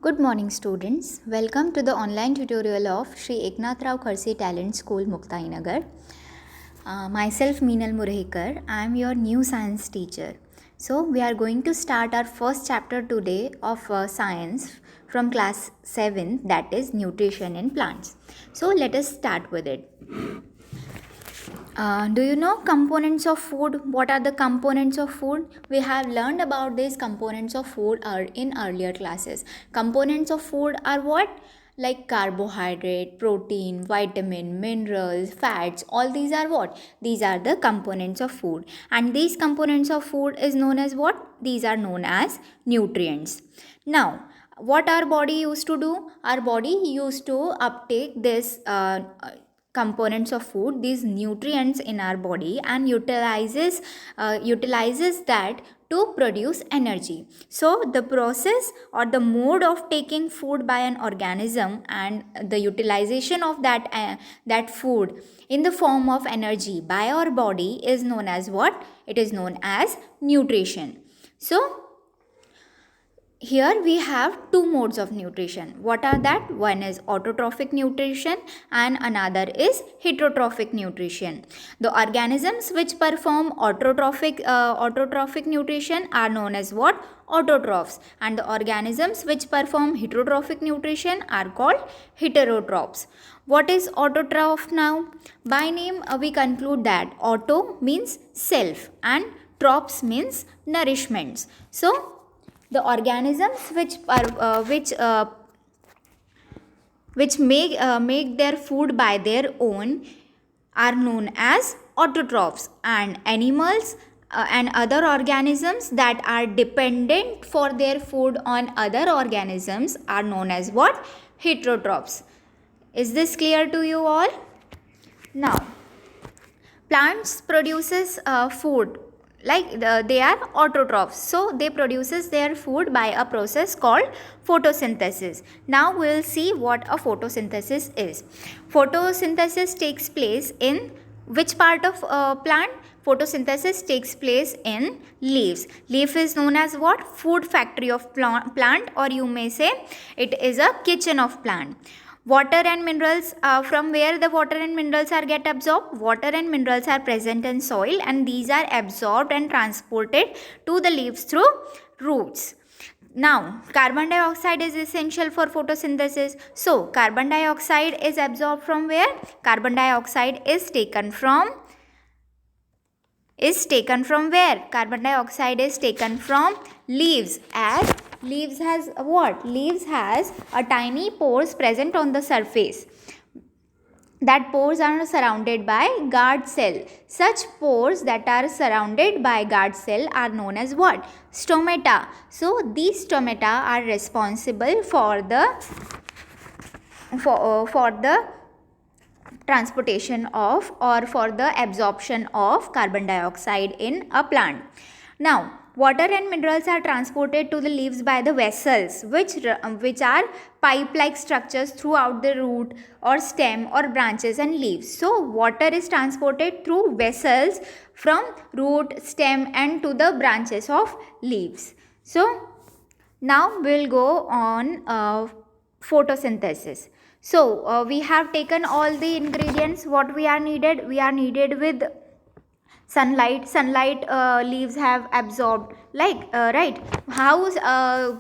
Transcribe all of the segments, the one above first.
Good morning, students. Welcome to the online tutorial of Sri Eknath Rao Kharsi Talent School, Muktainagar. Myself, Meenal Murhekar. I am your new science teacher. So, we are going to start our first chapter today of science from class 7, that is nutrition in plants. So, let us start with it. Do you know components of food? What are the components of food? We have learned about these components of food in earlier classes. Components of food are what? Like carbohydrate, protein, vitamin, minerals, fats. All these are what? These are the components of food. And these components of food is known as what? These are known as nutrients. Now, what our body used to do? Our body used to uptake this components of food, these nutrients in our body, and utilizes that to produce energy. So the process or the mode of taking food by an organism and the utilization of that food in the form of energy by our body is known as what? It is known as nutrition. So here we have two modes of nutrition. What are that? One is autotrophic nutrition and another is heterotrophic nutrition. The organisms which perform autotrophic nutrition are known as what? Autotrophs, and the organisms which perform heterotrophic nutrition are called heterotrophs. What is autotroph now? By name we conclude that auto means self and trophs means nourishments. So the organisms which make their food by their own are known as autotrophs, and animals and other organisms that are dependent for their food on other organisms are known as what? Heterotrophs. Is this clear to you all? Now, plants produces food they are autotrophs, so they produces their food by a process called photosynthesis. Now we will see what a photosynthesis is. Photosynthesis takes place in which part of plant? Photosynthesis takes place in leaves. Leaf is known as what? Food factory of plant, or you may say it is a kitchen of plant. Water and minerals, from where the water and minerals are get absorbed? Water and minerals are present in soil, and these are absorbed and transported to the leaves through roots. Now, carbon dioxide is essential for photosynthesis. So, carbon dioxide is absorbed from where? Carbon dioxide is taken from where? Carbon dioxide is taken from leaves, as leaves has what? Leaves has a tiny pores present on the surface. That pores are surrounded by guard cell. Such pores that are surrounded by guard cell are known as what? Stomata. So these stomata are responsible for the transportation of, or for the absorption of, carbon dioxide in a plant. Now, water and minerals are transported to the leaves by the vessels, which are pipe-like structures throughout the root or stem or branches and leaves. So, water is transported through vessels from root, stem and to the branches of leaves. So, now we will go on photosynthesis. So, we have taken all the ingredients what we are needed. We are needed with sunlight. Leaves have absorbed, right? How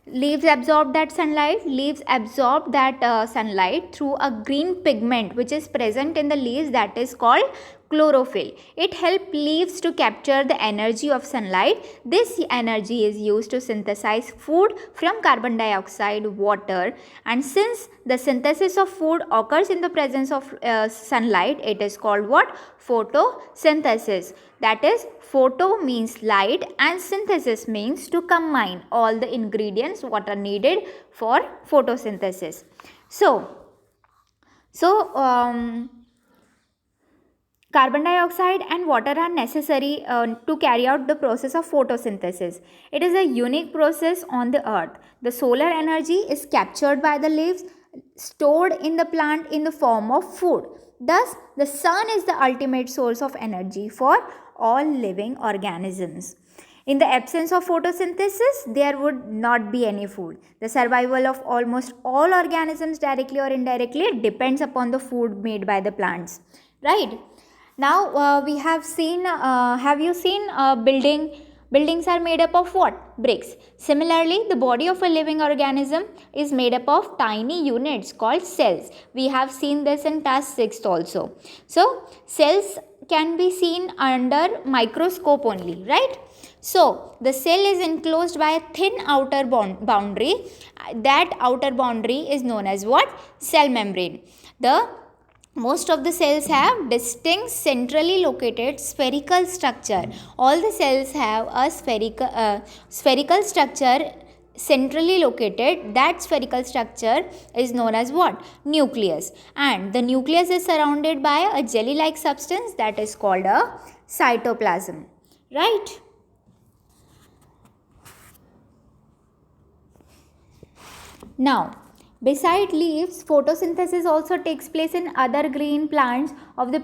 leaves absorb that sunlight? Leaves absorb that sunlight through a green pigment which is present in the leaves, that is called chlorophyll. It helps leaves to capture the energy of sunlight. This energy is used to synthesize food from carbon dioxide, water, and since the synthesis of food occurs in the presence of sunlight, it is called what? Photosynthesis. That is, photo means light and synthesis means to combine all the ingredients what are needed for photosynthesis. So carbon dioxide and water are necessary to carry out the process of photosynthesis. It is a unique process on the earth. The solar energy is captured by the leaves, stored in the plant in the form of food. Thus, the sun is the ultimate source of energy for all living organisms. In the absence of photosynthesis, there would not be any food. The survival of almost all organisms, directly or indirectly, depends upon the food made by the plants. Right? Now we have seen. Have you seen building? Buildings are made up of what? Bricks. Similarly, the body of a living organism is made up of tiny units called cells. We have seen this in task 6 also. So, cells can be seen under microscope only, right? So, the cell is enclosed by a thin outer boundary. That outer boundary is known as what? Cell membrane. Most of the cells have distinct centrally located spherical structure. All the cells have a spherical structure centrally located. That spherical structure is known as what? Nucleus. And the nucleus is surrounded by a jelly-like substance that is called a cytoplasm. Right? Now, beside leaves, photosynthesis also takes place in other green plants of the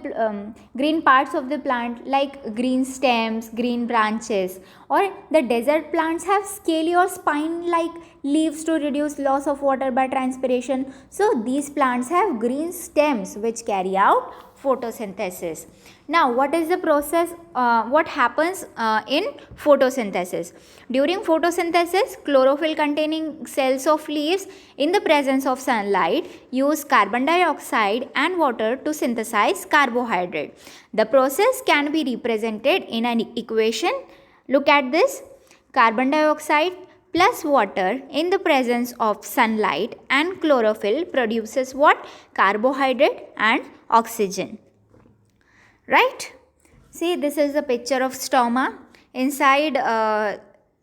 green parts of the plant, like green stems, green branches, or the desert plants have scaly or spine-like leaves to reduce loss of water by transpiration. So these plants have green stems which carry out photosynthesis. Now, what is the process? What happens in photosynthesis? During photosynthesis, chlorophyll containing cells of leaves in the presence of sunlight use carbon dioxide and water to synthesize carbohydrate. The process can be represented in an equation. Look at this. Carbon dioxide plus water in the presence of sunlight and chlorophyll produces what? Carbohydrate and oxygen. Right? See, this is a picture of stoma. Inside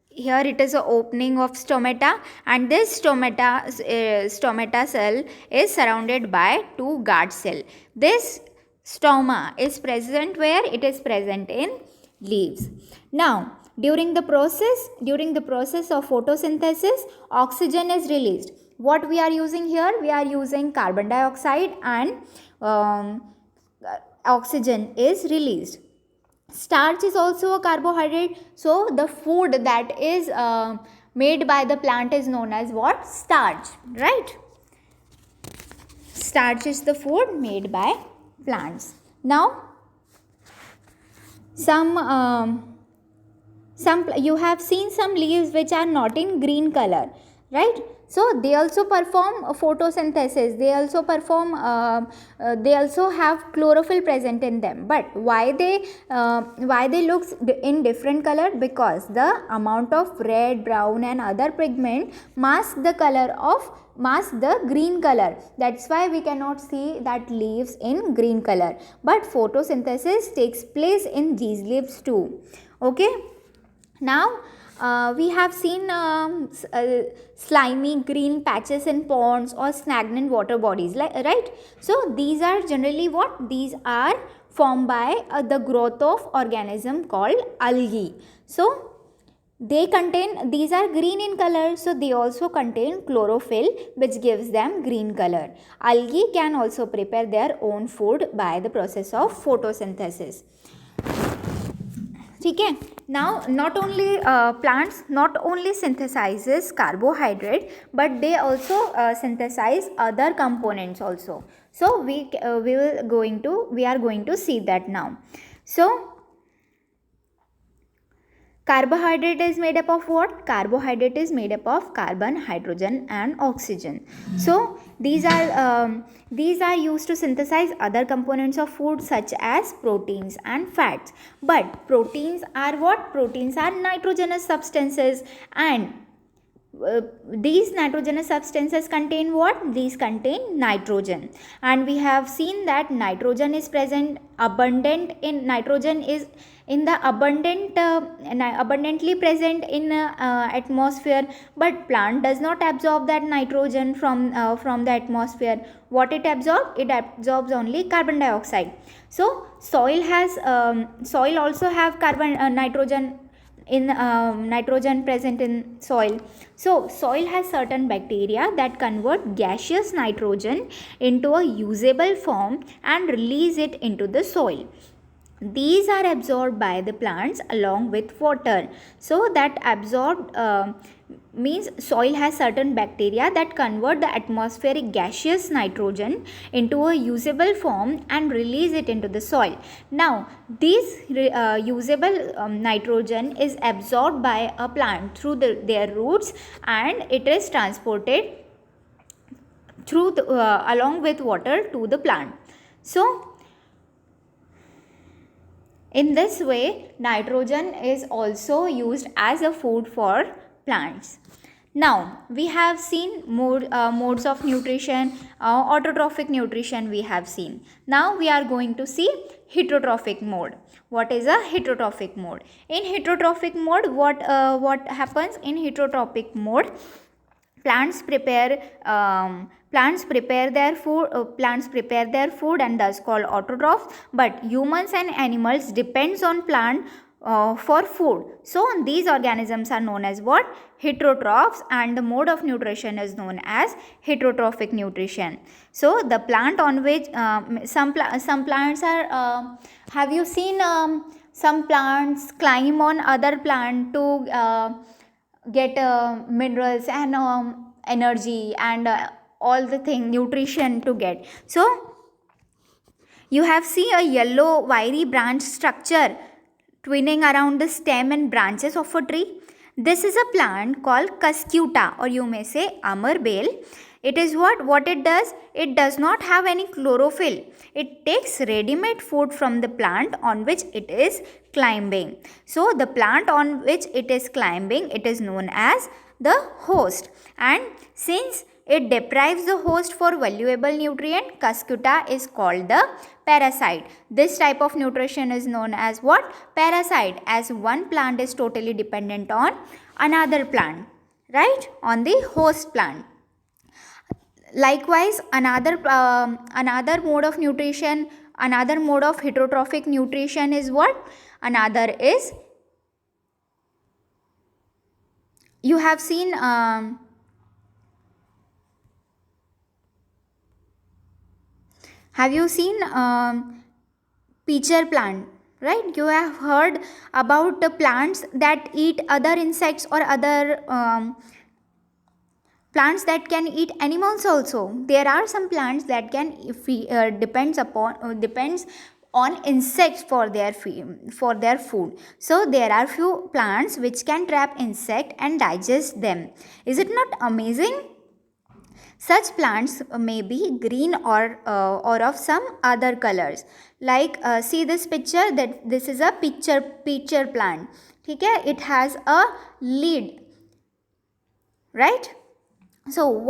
here it is an opening of stomata, and this stomata cell is surrounded by two guard cell. This stoma is present where? It is present in leaves. Now, during the process of photosynthesis, oxygen is released. What we are using here? We are using carbon dioxide and oxygen is released. Starch is also a carbohydrate. So, the food that is made by the plant is known as what? Starch. Right? Starch is the food made by plants. Now, you have seen some leaves which are not in green color, right? So they also perform photosynthesis. They also have chlorophyll present in them. But why they look in different color? Because the amount of red, brown, and other pigment mask the green color. That's why we cannot see that leaves in green color. But photosynthesis takes place in these leaves too. Okay. Now, we have seen slimy green patches in ponds or stagnant water bodies, right? So, these are generally what? These are formed by the growth of organism called algae. So, these are green in color, so they also contain chlorophyll which gives them green color. Algae can also prepare their own food by the process of photosynthesis. Okay. Now, not only plants not only synthesizes carbohydrate, but they also synthesize other components also. So we are going to see that now. So carbohydrate is made up of what? Carbohydrate is made up of carbon, hydrogen, and oxygen. So these are used to synthesize other components of food such as proteins and fats. But proteins are what? Proteins are nitrogenous substances, and these nitrogenous substances contain what? These contain nitrogen, and we have seen that nitrogen is present abundantly present in atmosphere, but plant does not absorb that nitrogen from the atmosphere. What it absorbs? It absorbs only carbon dioxide. So soil also have nitrogen present in soil. So soil has certain bacteria that convert gaseous nitrogen into a usable form and release it into the soil. These are absorbed by the plants along with water. So that absorbed means soil has certain bacteria that convert the atmospheric gaseous nitrogen into a usable form and release it into the soil. Now this usable nitrogen is absorbed by a plant through their roots, and it is transported through along with water to the plant. So in this way, nitrogen is also used as a food for plants. Now, we have seen modes of nutrition, autotrophic nutrition we have seen. Now, we are going to see heterotrophic mode. What is a heterotrophic mode? In heterotrophic mode, what happens in heterotrophic mode? Plants prepare their food and thus called autotrophs, but humans and animals depends on plant for food. So these organisms are known as what? Heterotrophs, and the mode of nutrition is known as heterotrophic nutrition. So the plant on which some plants are have you seen some plants climb on other plant to get minerals and energy and all the thing nutrition to get. So you have seen a yellow wiry branch structure twining around the stem and branches of a tree. This is a plant called Cuscuta, or you may say amarbale. It is what it does? It does not have any chlorophyll. It takes ready-made food from the plant on which it is climbing. So the plant on which it is climbing, it is known as the host. And since it deprives the host for valuable nutrient, Cuscuta is called the parasite. This type of nutrition is known as what? Parasite, as one plant is totally dependent on another plant, right? On the host plant. Likewise, another mode of nutrition, another mode of heterotrophic nutrition is what? Another is, you have seen have you seen pitcher plant, right? You have heard about the plants that eat other insects or other plants that can eat animals also. There are some plants that can depends on insects for their food. So there are few plants which can trap insect and digest them. Is it not amazing? Such plants may be green or of some other colors. Like see this picture, that this is a pitcher plant. Okay, it has a lid, right? So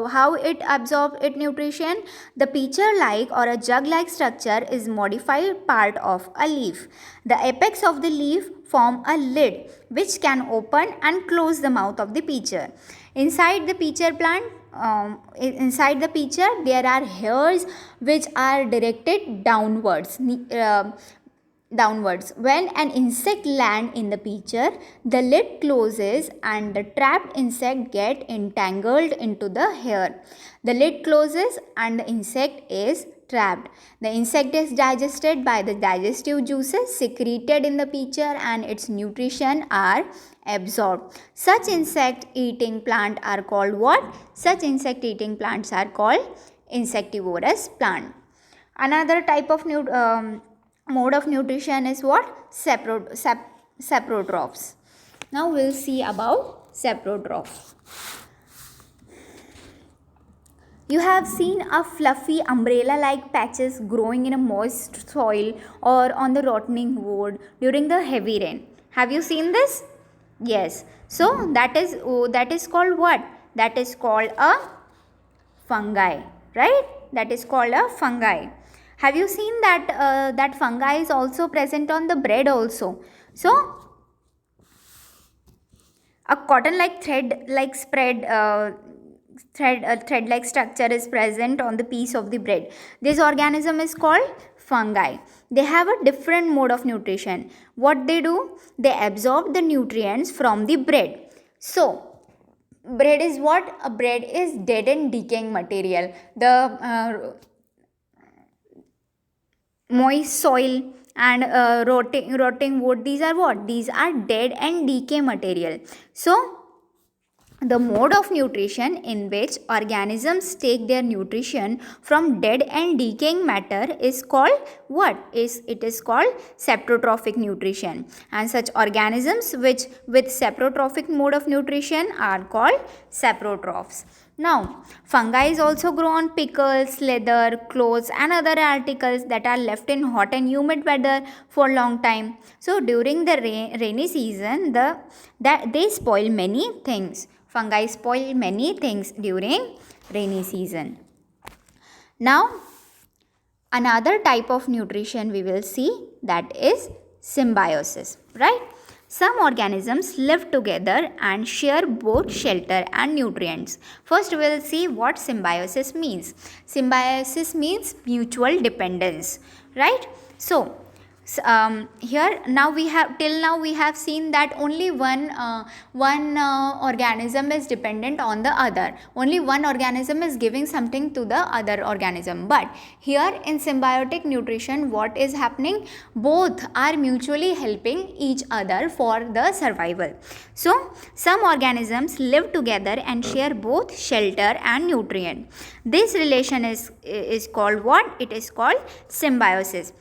how it absorbs its nutrition? The pitcher like or a jug like structure is modified part of a leaf. The apex of the leaf form a lid which can open and close the mouth of the pitcher. Inside the pitcher plant, inside the pitcher there are hairs which are directed downwards. When an insect lands in the pitcher, the lid closes and the trapped insect get entangled into the hair. The lid closes and the insect is trapped. The insect is digested by the digestive juices secreted in the pitcher, and its nutrition are absorbed. Such insect eating plants are called what? Such insect eating plants are called insectivorous plant. Another type of mode of nutrition is what? Saprotrophs. Now we'll see about saprotrophs. You have seen a fluffy umbrella-like patches growing in a moist soil or on the rotting wood during the heavy rain. Have you seen this? Yes. So that is called what? That is called a fungi, right? That is called a fungi. Have you seen that that fungi is also present on the bread also? So a cotton like thread like thread like structure is present on the piece of the bread. This organism is called fungi. They have a different mode of nutrition. What they do? They absorb the nutrients from the bread. So bread is what? A bread is dead and decaying material. The moist soil and rotting wood, these are what? These are dead and decay material. So the mode of nutrition in which organisms take their nutrition from dead and decaying matter is called what? It is called saprotrophic nutrition, and such organisms which with saprotrophic mode of nutrition are called saprotrophs. Now, fungi is also grow on pickles, leather, clothes and other articles that are left in hot and humid weather for long time. So during the rainy season, that they spoil many things. Fungi spoil many things during rainy season. Now, another type of nutrition we will see, that is symbiosis, right? Some organisms live together and share both shelter and nutrients. First, we will see what symbiosis means. Symbiosis means mutual dependence, right? So, here now we have seen that only one organism is dependent on the other. Only one organism is giving something to the other organism. But here in symbiotic nutrition, what is happening? Both are mutually helping each other for the survival. So some organisms live together and share both shelter and nutrient. This relation is called what? It is called symbiosis.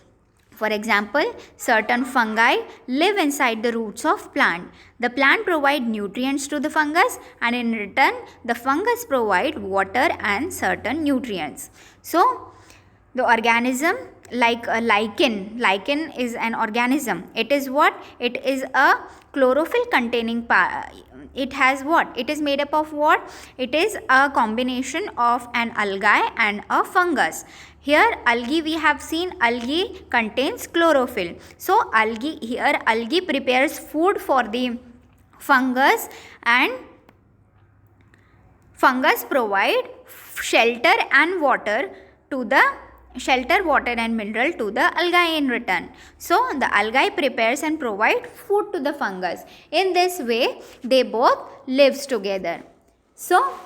For example, certain fungi live inside the roots of plant. The plant provide nutrients to the fungus, and in return the fungus provide water and certain nutrients. So the organism, like a lichen is an organism. It is what? It is a chlorophyll containing it has what? It is made up of what? It is a combination of an algae and a fungus. Here algae, we have seen algae contains chlorophyll. So algae prepares food for the fungus, and fungus provide shelter and water and mineral to the algae in return. So the algae prepares and provide food to the fungus. In this way they both lives together. So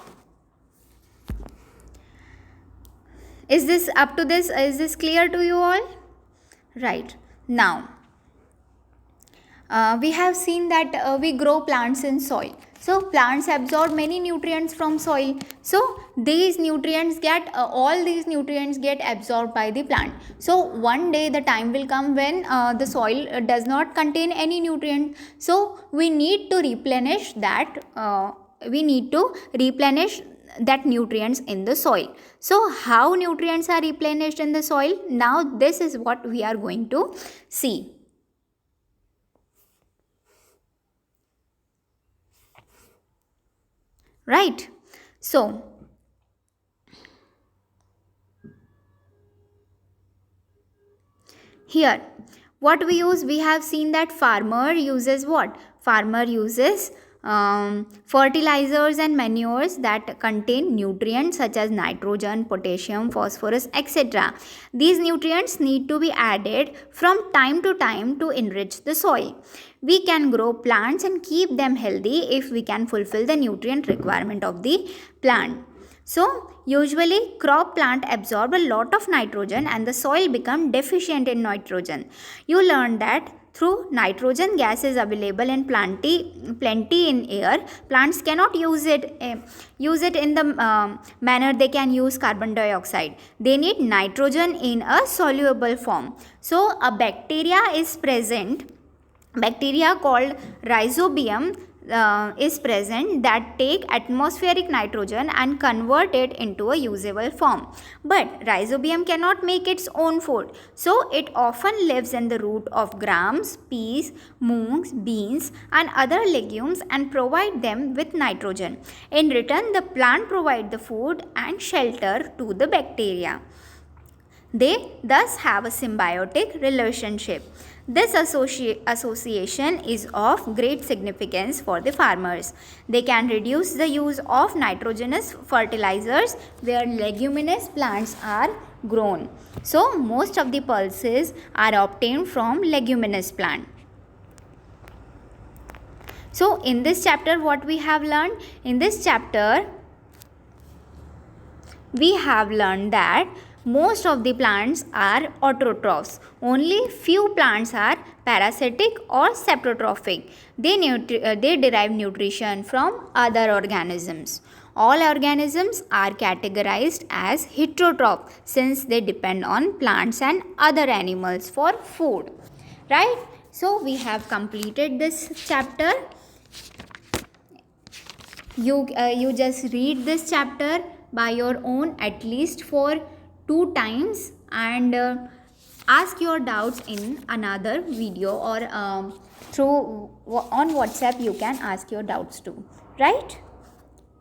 is this clear to you all? Right. Now we have seen that we grow plants in soil. So plants absorb many nutrients from soil. So these nutrients all these nutrients get absorbed by the plant. So one day the time will come when the soil does not contain any nutrient. So we need to replenish that. That nutrients in the soil. So how nutrients are replenished in the soil? Now this is what we are going to see. Right. So here what we use, we have seen that farmer uses what? Farmer uses fertilizers and manures that contain nutrients such as nitrogen, potassium, phosphorus, etc. These nutrients need to be added from time to time to enrich the soil. We can grow plants and keep them healthy if we can fulfill the nutrient requirement of the plant. So usually crop plant absorb a lot of nitrogen and the soil become deficient in nitrogen. You learned that through nitrogen gas is available in plenty in air, plants cannot use it in the manner they can use carbon dioxide. They need nitrogen in a soluble form. So a bacteria is present, bacteria called rhizobium is present that take atmospheric nitrogen and convert it into a usable form. But rhizobium cannot make its own food, so it often lives in the root of grams, peas, moongs, beans and other legumes and provide them with nitrogen. In return, the plant provide the food and shelter to the bacteria. They thus have a symbiotic relationship. This association is of great significance for the farmers. They can reduce the use of nitrogenous fertilizers where leguminous plants are grown. So, most of the pulses are obtained from leguminous plant. So, in this chapter what we have learned? In this chapter we have learned that Most of the plants are autotrophs. Only few plants are parasitic or saprotrophic. They derive nutrition from other organisms. All organisms are categorized as heterotroph since they depend on plants and other animals for food. Right? So we have completed this chapter. You just read this chapter by your own at least for 2 times, and ask your doubts in another video, or through on WhatsApp you can ask your doubts too. Right?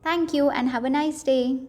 Thank you and have a nice day.